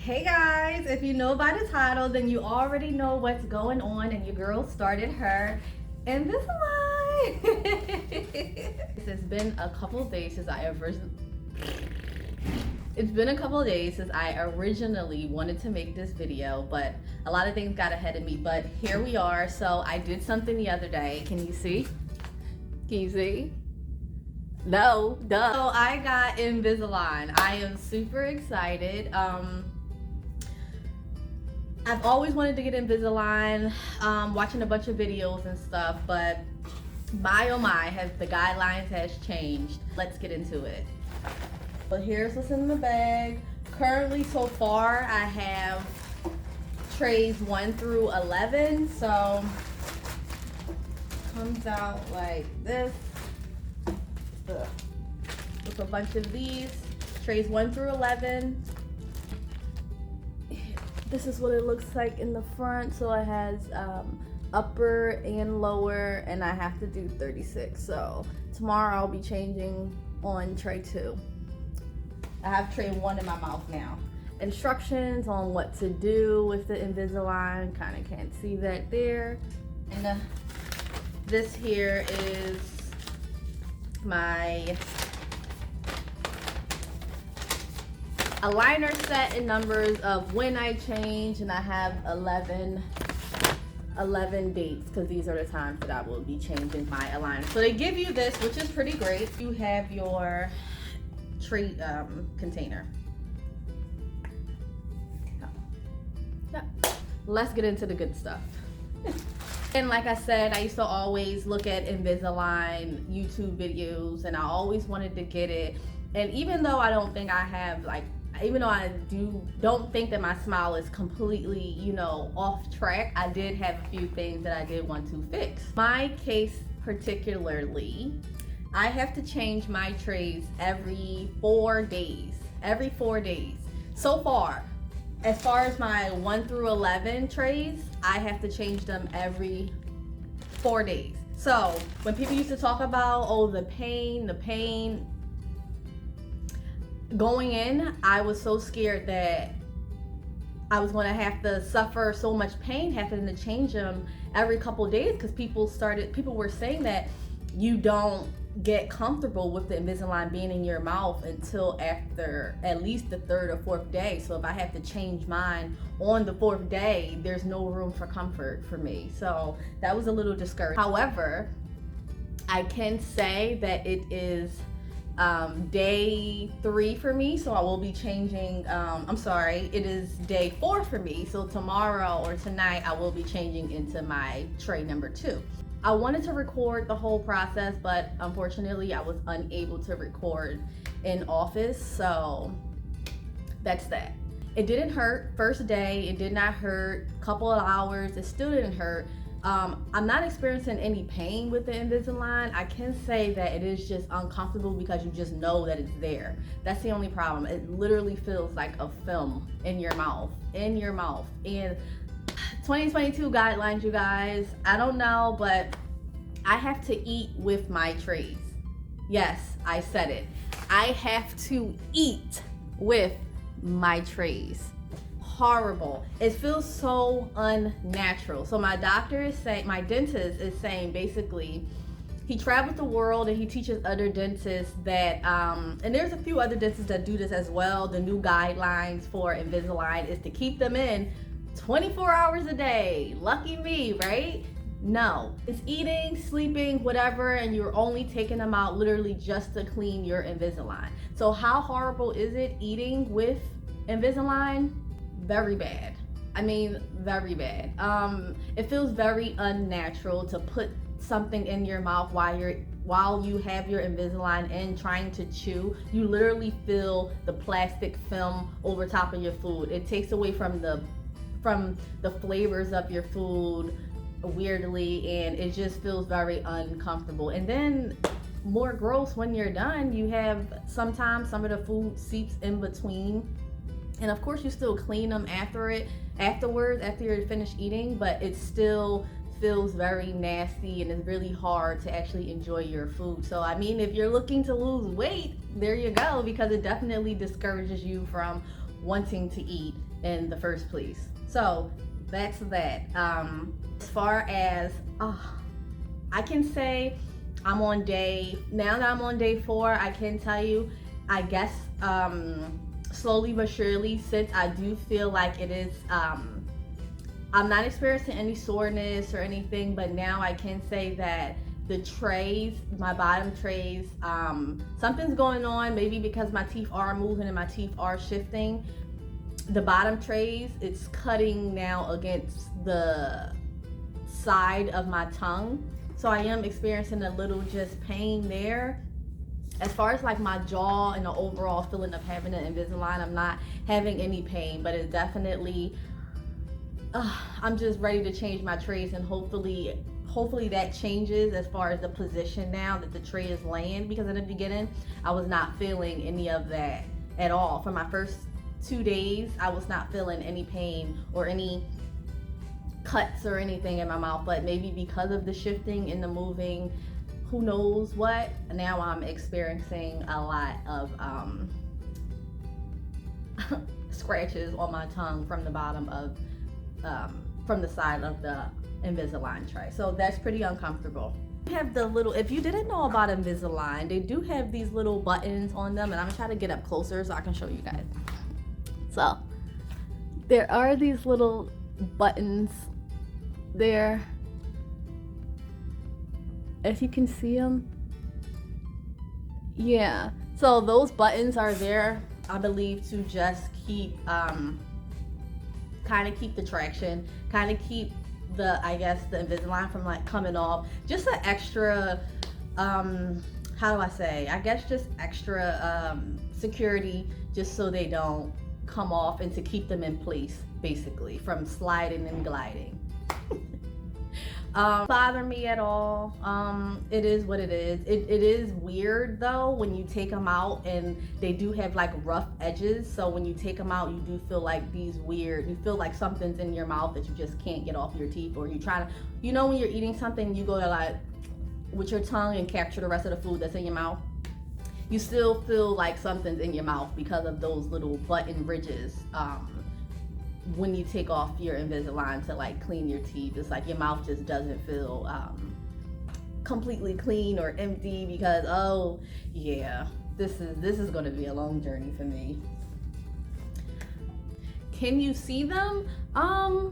Hey guys, if you know by the title, then you already know what's going on, and your girl started her Invisalign. It's been a couple of days since I originally wanted to make this video, but a lot of things got ahead of me. But here we are. So I did something the other day. Can you see? Can you see? No, duh. So I got Invisalign. I am super excited. I've always wanted to get Invisalign, watching a bunch of videos and stuff, but my oh my, the guidelines has changed. Let's get into it. But here's what's in the bag. Currently, so far, I have trays 1 through 11. So, comes out like this. With a bunch of these, trays 1 through 11. This is what it looks like in the front. So it has upper and lower, and I have to do 36. So tomorrow I'll be changing on tray 2. I have tray 1 in my mouth now. Instructions on what to do with the Invisalign. Kind of can't see that there. And this here is my aligner set and numbers of when I change, and I have 11 dates because these are the times that I will be changing my aligner. So they give you this, which is pretty great. You have your tray container. Yeah. Let's get into the good stuff. And like I said, I used to always look at Invisalign YouTube videos, and I always wanted to get it. And even though I don't think I have even though I don't think that my smile is completely, off track, I did have a few things that I did want to fix. My case particularly, I have to change my trays every 4 days. Every 4 days. So far, as far as my 1 through 11 trays, I have to change them every 4 days. So when people used to talk about, the pain, going in, I was so scared that I was going to have to suffer so much pain having to change them every couple days, because people were saying that you don't get comfortable with the Invisalign being in your mouth until after at least the 3rd or 4th day. So if I have to change mine on the 4th day, there's no room for comfort for me. So that was a little discouraging. However, I can say that it is day 3 for me, so I will be changing. It is day 4 for me, so tomorrow or tonight I will be changing into my tray number 2. I wanted to record the whole process, but unfortunately I was unable to record in office, so that's that. It didn't hurt first day. It did not hurt. Couple of hours, it still didn't hurt. I'm not experiencing any pain with the Invisalign. I can say that it is just uncomfortable because you just know that it's there. That's the only problem. It literally feels like a film in your mouth. And 2022 guidelines, you guys, I don't know, but I have to eat with my trays. Yes, I said it. I have to eat with my trays. Horrible. It feels so unnatural. So my dentist is saying, basically, he travels the world and he teaches other dentists that, and there's a few other dentists that do this as well. The new guidelines for Invisalign is to keep them in 24 hours a day. Lucky me, right? No, it's eating, sleeping, whatever, and you're only taking them out literally just to clean your Invisalign. So how horrible is it eating with Invisalign? Very bad. I mean, very bad. It feels very unnatural to put something in your mouth while you have your Invisalign in, trying to chew. You literally feel the plastic film over top of your food. It takes away from the flavors of your food weirdly, and it just feels very uncomfortable. And then more gross, when you're done, you have sometimes some of the food seeps in between. And of course you still clean them afterwards, after you're finished eating, but it still feels very nasty and it's really hard to actually enjoy your food. So I mean, if you're looking to lose weight, there you go, because it definitely discourages you from wanting to eat in the first place. So that's that. As far as I can say I'm on day, now that I'm on day 4, I can tell you, I guess slowly but surely, since I do feel like it is I'm not experiencing any soreness or anything, but now I can say that the trays, my bottom trays, something's going on, maybe because my teeth are moving and my teeth are shifting. The bottom trays, it's cutting now against the side of my tongue. So I am experiencing a little just pain there. As far as like my jaw and the overall feeling of having an Invisalign, I'm not having any pain, but it's definitely, I'm just ready to change my trays, and hopefully that changes as far as the position now that the tray is laying, because in the beginning, I was not feeling any of that at all. For my first 2 days, I was not feeling any pain or any cuts or anything in my mouth, but maybe because of the shifting and the moving, who knows what, now I'm experiencing a lot of scratches on my tongue from the bottom of from the side of the Invisalign tray. So that's pretty uncomfortable. Have the little, if you didn't know about Invisalign, they do have these little buttons on them, and I'm gonna try to get up closer so I can show you guys. So there are these little buttons there, if you can see them. Yeah, so those buttons are there, I believe, to just keep kind of keep the traction, kind of keep the, I guess, the Invisalign from like coming off. Just an extra how do I say, I guess just extra security, just so they don't come off, and to keep them in place basically from sliding and gliding. Bother me at all. It is what it is. It is weird though when you take them out, and they do have like rough edges, so when you take them out, you do feel like these weird, you feel like something's in your mouth that you just can't get off your teeth, or you try to, you know, when you're eating something, you go to like with your tongue and capture the rest of the food that's in your mouth, you still feel like something's in your mouth because of those little button ridges. When you take off your Invisalign to like clean your teeth, it's like your mouth just doesn't feel completely clean or empty, because oh yeah, this is going to be a long journey for me. Can you see them? I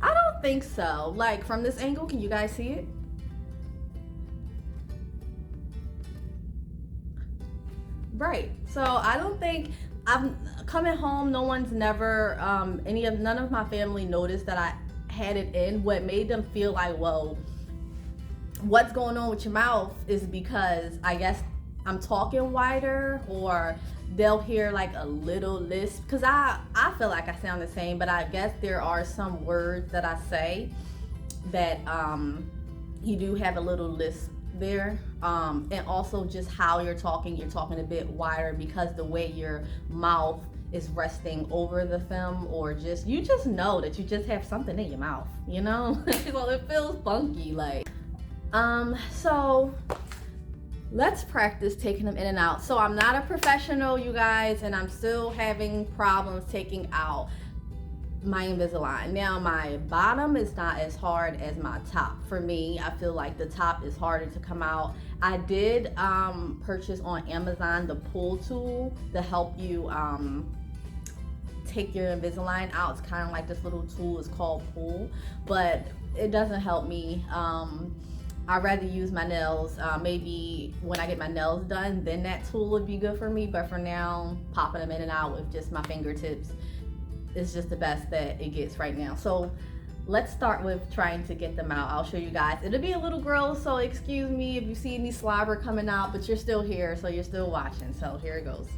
don't think so. Like from this angle, can you guys see it? Right. So I don't think, I'm coming home, no one's never, none of my family noticed that I had it in. What made them feel like, whoa, what's going on with your mouth, is because I guess I'm talking wider, or they'll hear like a little lisp, because I feel like I sound the same, but I guess there are some words that I say that you do have a little lisp there, and also just how you're talking a bit wider, because the way your mouth is resting over the film, or just, you just know that you just have something in your mouth, you know. Well, it feels funky, like so let's practice taking them in and out. So I'm not a professional, you guys, and I'm still having problems taking out my Invisalign. Now my bottom is not as hard as my top. For me, I feel like the top is harder to come out. I did purchase on Amazon the pull tool to help you take your Invisalign out. It's kind of like this little tool, it's called pull, but it doesn't help me. I'd rather use my nails. Maybe when I get my nails done, then that tool would be good for me, but for now, popping them in and out with just my fingertips is just the best that it gets right now. So let's start with trying to get them out. I'll show you guys. It'll be a little gross, so excuse me if you see any slobber coming out, but you're still here, so you're still watching. So here it goes.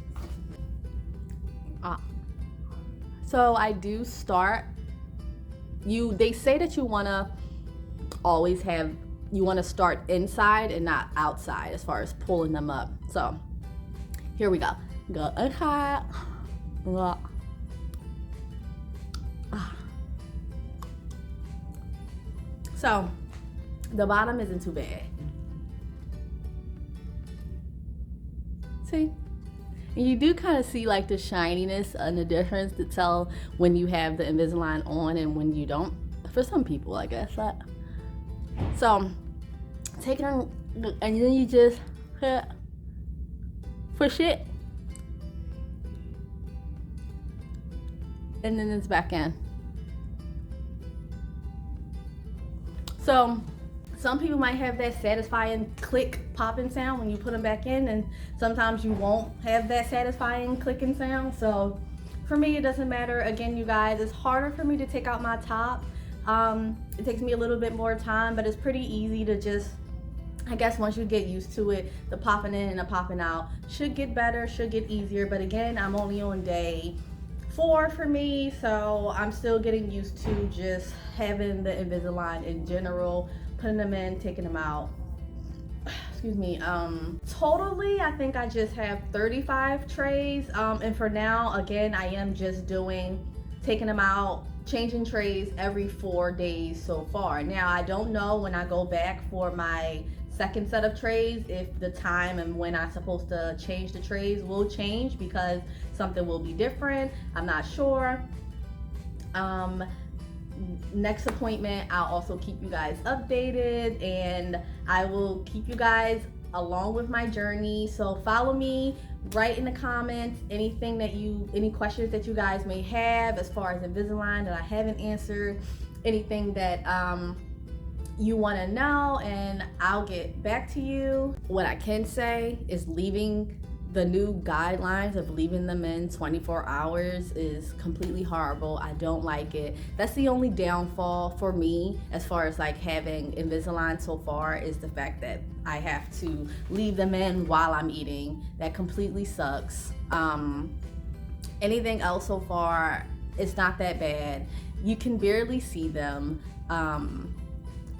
So I do start, they say that you wanna always have, you wanna start inside and not outside as far as pulling them up. So here we go. Go, okay. So the bottom isn't too bad. See, And you do kind of see like the shininess and the difference to tell when you have the Invisalign on and when you don't. For some people, I guess that. So take it on, and then you just push it, and then it's back in. So some people might have that satisfying click popping sound when you put them back in, and sometimes you won't have that satisfying clicking sound. So for me, it doesn't matter. Again, you guys, it's harder for me to take out my top. It takes me a little bit more time, but it's pretty easy to just, I guess once you get used to it, the popping in and the popping out should get better, should get easier. But again, I'm only on day 4 for me, so I'm still getting used to just having the Invisalign in general, putting them in, taking them out. Excuse me. Totally, I think I just have 35 trays. And for now, again, I am just taking them out, changing trays every 4 days so far. Now, I don't know when I go back for my second set of trays if the time and when I'm supposed to change the trays will change, because something will be different. I'm not sure. Next appointment, I'll also keep you guys updated, and I will keep you guys along with my journey. So follow me, write in the comments any questions that you guys may have as far as Invisalign that I haven't answered, anything that you want to know, and I'll get back to you. What I can say is leaving the new guidelines of leaving them in 24 hours is completely horrible. I don't like it. That's the only downfall for me as far as like having Invisalign so far, is the fact that I have to leave them in while I'm eating. That completely sucks. Anything else so far, it's not that bad. You can barely see them.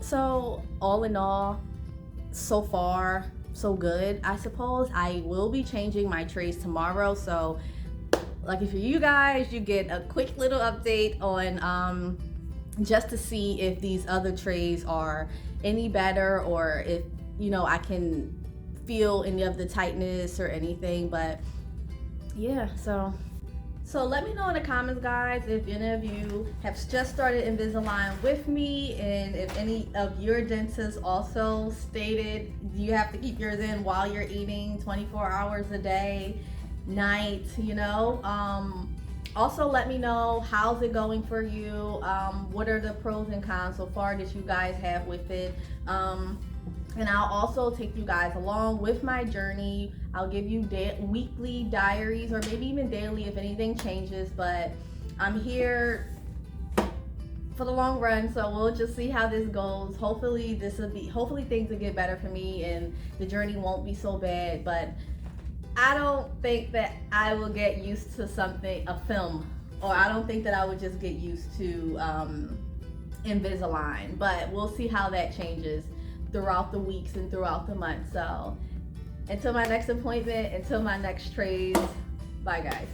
So all in all, so far, so good, I suppose. I will be changing my trays tomorrow, so lucky for you guys, you get a quick little update on just to see if these other trays are any better, or if I can feel any of the tightness or anything. But yeah, so let me know in the comments, guys, if any of you have just started Invisalign with me, and if any of your dentists also stated you have to keep yours in while you're eating 24 hours a day, night, Also, let me know, how's it going for you? What are the pros and cons so far that you guys have with it? And I'll also take you guys along with my journey. I'll give you weekly diaries, or maybe even daily if anything changes, but I'm here for the long run, so we'll just see how this goes. Hopefully things will get better for me and the journey won't be so bad, but I don't think that I will get used to a film, or I don't think that I would just get used to Invisalign, but we'll see how that changes throughout the weeks and throughout the month. So until my next appointment, until my next trays, bye guys.